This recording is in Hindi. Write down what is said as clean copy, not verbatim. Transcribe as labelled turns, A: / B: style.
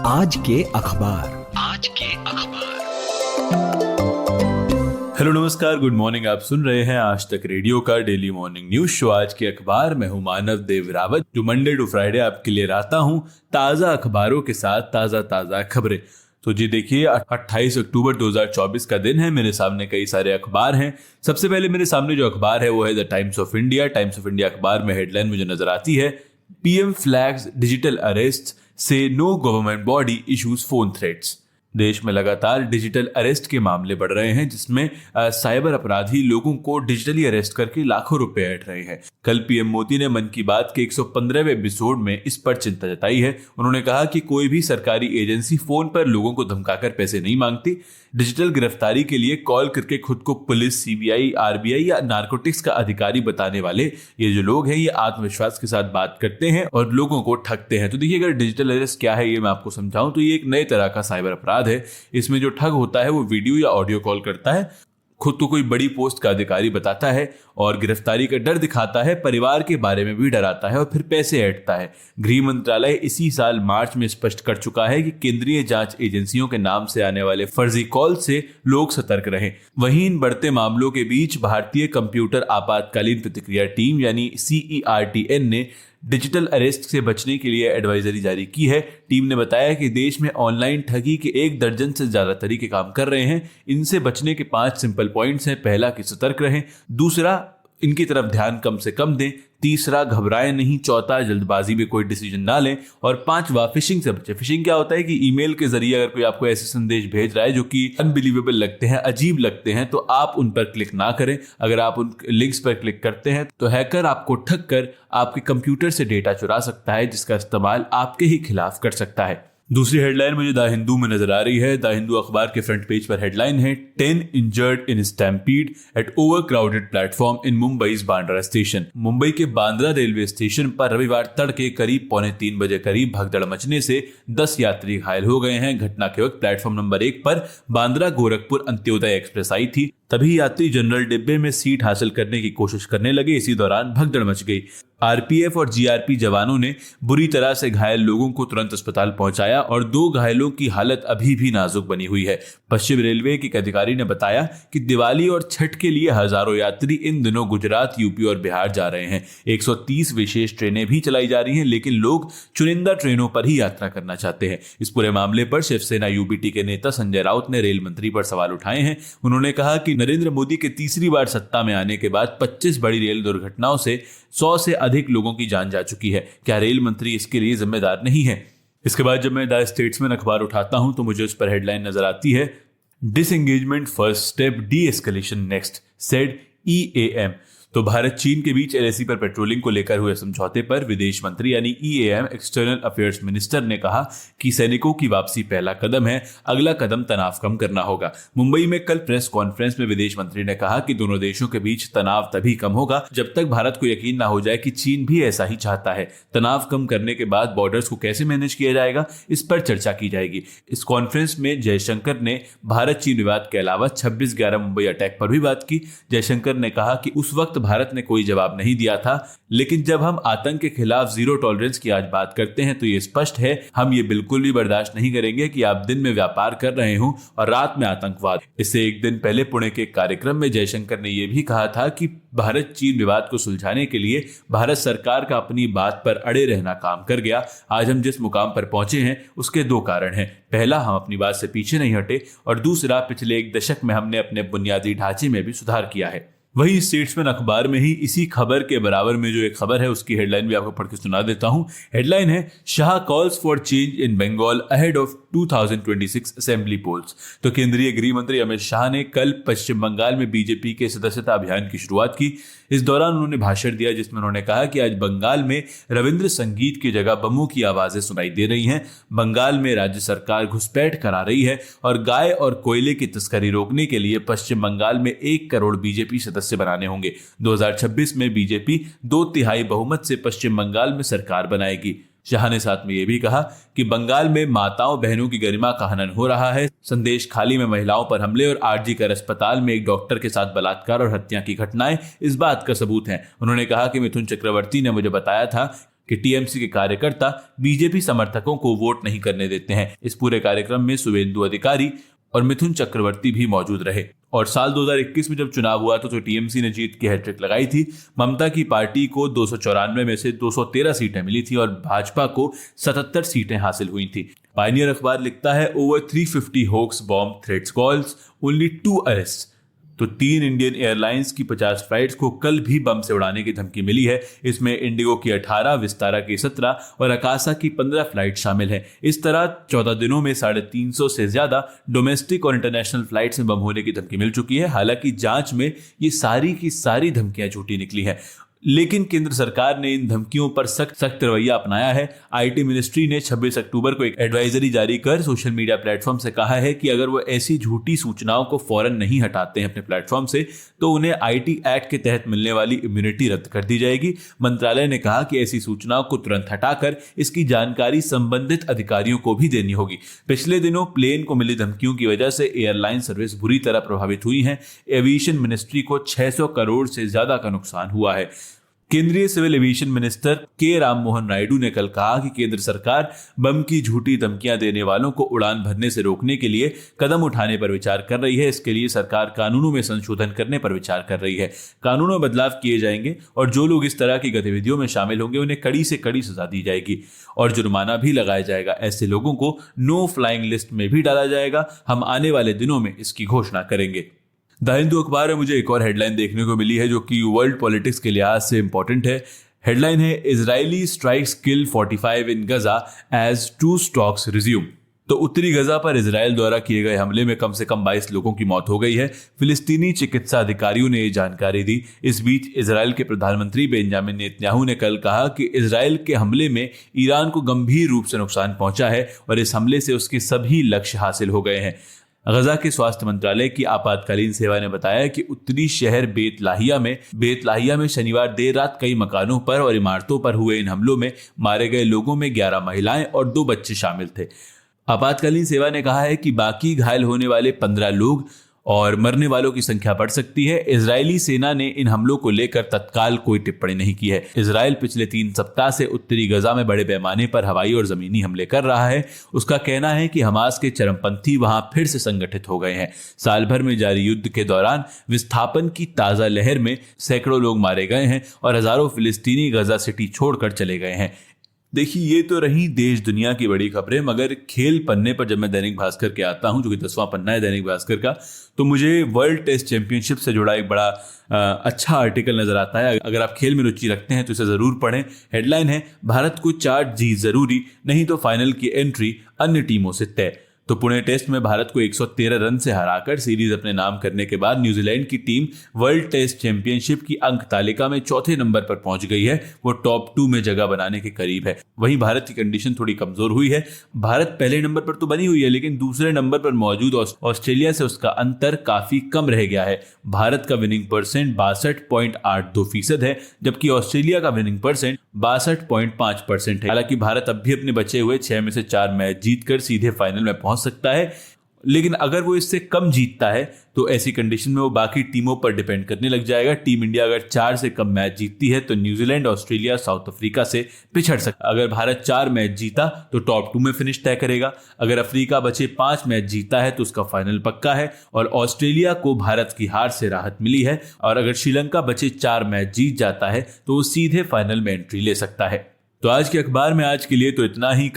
A: आज के अखबार।
B: हेलो नमस्कार, गुड मॉर्निंग। आप सुन रहे हैं आज तक रेडियो का डेली मॉर्निंग न्यूज शो आज के अखबार। मैं हूं मानव देव रावत, जो मंडे टू फ्राइडे आपके लिए लाता हूं ताजा अखबारों के साथ ताजा खबरें। तो जी देखिए, 28 अक्टूबर 2024 का दिन है। मेरे सामने कई सारे अखबार हैं। सबसे पहले मेरे सामने जो अखबार है वो है the Times of India. Times of India अखबार में हेडलाइन मुझे नजर आती है, पीएम फ्लैग्स डिजिटल अरेस्ट से no government body issues phone threats. देश में लगातार डिजिटल अरेस्ट के मामले बढ़ रहे हैं, जिसमें साइबर अपराधी लोगों को डिजिटली अरेस्ट करके लाखों रुपए ऐंठ रहे हैं। कल पीएम मोदी ने मन की बात के 115वें एपिसोड में इस पर चिंता जताई है। उन्होंने कहा कि कोई भी सरकारी एजेंसी फोन पर लोगों को धमकाकर पैसे नहीं मांगती। डिजिटल गिरफ्तारी के लिए कॉल करके खुद को पुलिस, सीबीआई, आरबीआई या नारकोटिक्स का अधिकारी बताने वाले ये जो लोग हैं, ये आत्मविश्वास के साथ बात करते हैं और लोगों को ठगते हैं। तो देखिए, अगर डिजिटल अरेस्ट क्या है ये मैं आपको समझाऊं तो ये एक नए तरह का साइबर अपराध है। इसमें जो ठग होता है वो वीडियो या ऑडियो कॉल करता है, खुद को कोई बड़ी पोस्ट का अधिकारी बताता है और गिरफ्तारी का डर दिखाता है, परिवार के बारे में भी डराता है और फिर पैसे ऐंठता है। गृह मंत्रालय इसी साल मार्च में स्पष्ट कर चुका है कि केंद्रीय जांच एजेंसियों के नाम से आने वाले फर्जी कॉल से लोग सतर्क रहें। वहीं इन बढ़ते मामलों के बीच भारतीय कंप्यूटर आपातकालीन प्रतिक्रिया टीम यानी CERTN ने डिजिटल अरेस्ट से बचने के लिए एडवाइजरी जारी की है। टीम ने बताया कि देश में ऑनलाइन ठगी के 1 दर्जन से ज्यादा तरीके काम कर रहे हैं। इनसे बचने के 5 सिंपल पॉइंट्स हैं। पहला कि सतर्क रहें, दूसरा इनकी तरफ ध्यान कम से कम दें, तीसरा घबराएं नहीं, चौथा जल्दबाजी में कोई डिसीजन ना लें और पांचवा फिशिंग से बचें। फिशिंग क्या होता है कि ईमेल के जरिए अगर कोई आपको ऐसे संदेश भेज रहा है जो कि अनबिलीवेबल लगते हैं, अजीब लगते हैं, तो आप उन पर क्लिक ना करें। अगर आप उन लिंक्स पर क्लिक करते हैं तो हैकर आपको ठग कर आपके कंप्यूटर से डेटा चुरा सकता है, जिसका इस्तेमाल आपके ही खिलाफ कर सकता है। दूसरी हेडलाइन मुझे द हिंदू में नजर आ रही है। द हिंदू अखबार के फ्रंट पेज पर हेडलाइन है, 10 injured in stampede at overcrowded platform in Mumbai's Bandra station. Mumbai के बांद्रा रेलवे स्टेशन पर रविवार तड़के करीब 2:45 बजे करीब भगदड़ मचने से 10 यात्री घायल हो गए हैं। घटना के वक्त प्लेटफॉर्म नंबर 1 पर बांद्रा गोरखपुर अंत्योदय एक्सप्रेस आई थी। तभी यात्री जनरल डिब्बे में सीट हासिल करने की कोशिश करने लगे। इसी दौरान भगदड़ मच गई। आरपीएफ और जीआरपी जवानों ने बुरी तरह से घायल लोगों को तुरंत अस्पताल पहुंचाया और 2 घायलों की हालत अभी भी नाजुक बनी हुई है। पश्चिम रेलवे के एक अधिकारी ने बताया कि दिवाली और छठ के लिए हजारों यात्री इन दिनों गुजरात, यूपी और बिहार जा रहे हैं। 130 विशेष ट्रेनें भी चलाई जा रही हैं, लेकिन लोग चुनिंदा ट्रेनों पर ही यात्रा करना चाहते हैं। इस पूरे मामले पर शिवसेना यूबीटी के नेता संजय राउत ने रेल मंत्री पर सवाल उठाए हैं। उन्होंने कहा कि नरेंद्र मोदी के तीसरी बार सत्ता में आने के बाद 25 बड़ी रेल दुर्घटनाओं से 100 से अधिक लोगों की जान जा चुकी है। क्या रेल मंत्री इसके लिए जिम्मेदार नहीं है? इसके बाद जब मैं द स्टेट्समैन अखबार उठाता हूं तो मुझे उस पर हेडलाइन नजर आती है, disengagement first step, D escalation next, said EAM। तो भारत चीन के बीच LAC पर पेट्रोलिंग को लेकर हुए समझौते पर विदेश मंत्री यानी EAM एक्सटर्नल अफेयर्स मिनिस्टर ने कहा कि सैनिकों की वापसी पहला कदम है, अगला कदम तनाव कम करना होगा। मुंबई में कल प्रेस कॉन्फ्रेंस में विदेश मंत्री ने कहा कि दोनों देशों के बीच तनाव तभी कम होगा जब तक भारत को यकीन ना हो जाए कि चीन भी ऐसा ही चाहता है। तनाव कम करने के बाद बॉर्डर्स को कैसे मैनेज किया जाएगा, इस पर चर्चा की जाएगी। इस कॉन्फ्रेंस में जयशंकर ने भारत चीन विवाद के अलावा 26/11 मुंबई अटैक पर भी बात की। जयशंकर ने कहा कि उस वक्त भारत ने कोई जवाब नहीं दिया था, लेकिन जब हम आतंक के खिलाफ जीरो टॉलरेंस की आज बात करते हैं तो ये स्पष्ट है, हम ये बिल्कुल भी बर्दाश्त नहीं करेंगे कि आप दिन में व्यापार कर रहे हो और रात में आतंकवाद। इससे एक दिन पहले पुणे के कार्यक्रम में जयशंकर ने यह भी कहा था कि भारत चीन विवाद को सुलझाने के लिए भारत सरकार का अपनी बात पर अड़े रहना काम कर गया। आज हम जिस मुकाम पर पहुंचे हैं उसके 2 कारण हैं। पहला, हम अपनी बात से पीछे नहीं हटे और दूसरा, पिछले 1 दशक में हमने अपने बुनियादी ढांचे में भी सुधार किया है। वही स्टेट्समैन अखबार में ही इसी खबर के बराबर में जो एक खबर है उसकी हेडलाइन भी आपको पढ़ के सुना देता हूं। हेडलाइन है, Shah calls for change in Bengal ahead of 2026 assembly polls. तो केंद्रीय गृह मंत्री अमित शाह ने कल पश्चिम बंगाल में बीजेपी के सदस्यता अभियान की शुरुआत की। इस दौरान उन्होंने भाषण दिया जिसमें उन्होंने कहा कि आज बंगाल में रविंद्र संगीत की जगह बमों की आवाजें सुनाई दे रही हैं। बंगाल में राज्य सरकार घुसपैठ करा रही है और गाय और कोयले की तस्करी रोकने के लिए पश्चिम बंगाल में 1 करोड़ बीजेपी सदस्य बनाने होंगे। 2026 में बीजेपी 2/3 बहुमत से पश्चिम बंगाल में सरकार बनाएगी। शाह ने साथ में यह भी कहा कि बंगाल में माताओं बहनों की गरिमा का हनन हो रहा है। संदेश खाली में महिलाओं पर हमले और आरजी कर अस्पताल में एक डॉक्टर के साथ बलात्कार और हत्या की घटनाएं इस बात का सबूत हैं। उन्होंने कहा कि मिथुन चक्रवर्ती ने मुझे बताया था कि टीएमसी के कार्यकर्ता बीजेपी समर्थकों को वोट नहीं करने देते हैं। इस पूरे कार्यक्रम में शुभेंदु अधिकारी और मिथुन चक्रवर्ती भी मौजूद रहे। और साल 2021 में जब चुनाव हुआ तो टीएमसी ने जीत की हैट्रिक लगाई थी। ममता की पार्टी को 294 में से 213 सीटें मिली थी और भाजपा को 77 सीटें हासिल हुई थी। पायनियर अखबार लिखता है, over 350 hoax bomb threats calls, only 2 arrest. तो 3 इंडियन एयरलाइंस की 50 फ्लाइट्स को कल भी बम से उड़ाने की धमकी मिली है। इसमें इंडिगो की 18, विस्तारा की 17 और अकासा की 15 फ्लाइट शामिल है। इस तरह 14 दिनों में 350 से ज्यादा डोमेस्टिक और इंटरनेशनल फ्लाइट्स में बम होने की धमकी मिल चुकी है। हालांकि जांच में ये सारी की सारी धमकियां झूठी निकली हैं, लेकिन केंद्र सरकार ने इन धमकियों पर सख्त रवैया अपनाया है। आईटी मिनिस्ट्री ने 26 अक्टूबर को एक एडवाइजरी जारी कर सोशल मीडिया प्लेटफॉर्म से कहा है कि अगर वो ऐसी झूठी सूचनाओं को फौरन नहीं हटाते हैं अपने प्लेटफॉर्म से तो उन्हें आईटी एक्ट के तहत मिलने वाली इम्यूनिटी रद्द कर दी जाएगी। मंत्रालय ने कहा कि ऐसी सूचनाओं को तुरंत हटाकर इसकी जानकारी संबंधित अधिकारियों को भी देनी होगी। पिछले दिनों प्लेन को मिली धमकियों की वजह से एयरलाइन सर्विस बुरी तरह प्रभावित हुई है। एविएशन मिनिस्ट्री को 600 करोड़ से ज्यादा का नुकसान हुआ है। केंद्रीय सिविल एविएशन मिनिस्टर के राममोहन नायडू ने कल कहा कि केंद्र सरकार बम की झूठी धमकियां देने वालों को उड़ान भरने से रोकने के लिए कदम उठाने पर विचार कर रही है। इसके लिए सरकार कानूनों में संशोधन करने पर विचार कर रही है। कानूनों में बदलाव किए जाएंगे और जो लोग इस तरह की गतिविधियों में शामिल होंगे उन्हें कड़ी से कड़ी सजा दी जाएगी और जुर्माना भी लगाया जाएगा। ऐसे लोगों को नो फ्लाइंग लिस्ट में भी डाला जाएगा। हम आने वाले दिनों में इसकी घोषणा करेंगे। द हिंदू अखबार में मुझे एक और हेडलाइन देखने को मिली है जो कि वर्ल्ड पॉलिटिक्स के लिहाज से इंपॉर्टेंट है। हेडलाइन है, इजरायली स्ट्राइक्स किल 45 इन गजा एज 2 स्टॉक्स रिज्यूम। तो उत्तरी गजा पर इजराइल द्वारा किए गए हमले में कम से कम 22 लोगों की मौत हो गई है। फिलिस्तीनी चिकित्सा अधिकारियों ने ये जानकारी दी। इस बीच इजराइल के प्रधानमंत्री बेंजामिन नेतन्याहू ने कल कहा कि इजराइल के हमले में ईरान को गंभीर रूप से नुकसान पहुंचा है और इस हमले से उसके सभी लक्ष्य हासिल हो गए हैं। गजा के स्वास्थ्य मंत्रालय की आपातकालीन सेवा ने बताया कि उत्तरी शहर बेतलाहिया में शनिवार देर रात कई मकानों पर और इमारतों पर हुए इन हमलों में मारे गए लोगों में 11 महिलाएं और 2 बच्चे शामिल थे। आपातकालीन सेवा ने कहा है कि बाकी घायल होने वाले 15 लोग और मरने वालों की संख्या बढ़ सकती है। इजरायली सेना ने इन हमलों को लेकर तत्काल कोई टिप्पणी नहीं की है। इजराइल पिछले 3 सप्ताह से उत्तरी गजा में बड़े पैमाने पर हवाई और जमीनी हमले कर रहा है। उसका कहना है कि हमास के चरमपंथी वहां फिर से संगठित हो गए हैं। साल भर में जारी युद्ध के दौरान विस्थापन की ताजा लहर में सैकड़ों लोग मारे गए हैं और हजारों फिलिस्तीनी गजा सिटी छोड़कर चले गए हैं। देखिए, ये तो रही देश दुनिया की बड़ी खबरें, मगर खेल पन्ने पर जब मैं दैनिक भास्कर के आता हूं, जो कि 10वां पन्ना है दैनिक भास्कर का, तो मुझे वर्ल्ड टेस्ट चैंपियनशिप से जुड़ा एक बड़ा अच्छा आर्टिकल नजर आता है। अगर आप खेल में रुचि रखते हैं तो इसे जरूर पढ़ें। हेडलाइन है, भारत को 4 जीत जरूरी, नहीं तो फाइनल की एंट्री अन्य टीमों से तय। तो पुणे टेस्ट में भारत को 113 रन से हराकर सीरीज अपने नाम करने के बाद न्यूजीलैंड की टीम वर्ल्ड टेस्ट चैंपियनशिप की अंक तालिका में 4थे नंबर पर पहुंच गई है। वो टॉप 2 में जगह बनाने के करीब है। वहीं भारत की कंडीशन थोड़ी कमजोर हुई है। भारत पहले नंबर पर तो बनी हुई है, लेकिन दूसरे नंबर पर मौजूद ऑस्ट्रेलिया से उसका अंतर काफी कम रह गया है। भारत का विनिंग परसेंट 62.82% है, जबकि ऑस्ट्रेलिया का विनिंग परसेंट 62.5% है। हालांकि भारत अब भी अपने बचे हुए 6 में से 4 मैच जीतकर सीधे फाइनल में पहुंच सकता है, लेकिन अगर वो इससे कम जीतता है तो ऐसी कंडीशन में वो बाकी टीमों पर डिपेंड करने लग जाएगा। टीम इंडिया अगर 4 से कम मैच जीतती है तो न्यूजीलैंड, ऑस्ट्रेलिया, साउथ अफ्रीका से पिछड़ सकता है। अगर भारत 4 मैच जीता तो टॉप 2 में फिनिश तय करेगा। अगर अफ्रीका बचे 5 मैच जीता है तो उसका फाइनल पक्का है और ऑस्ट्रेलिया को भारत की हार से राहत मिली है। और अगर श्रीलंका बचे 4 मैच जीत जाता है तो वो सीधे फाइनल में एंट्री ले सकता है। तो आज के अखबार में आज के लिए तो इतना ही।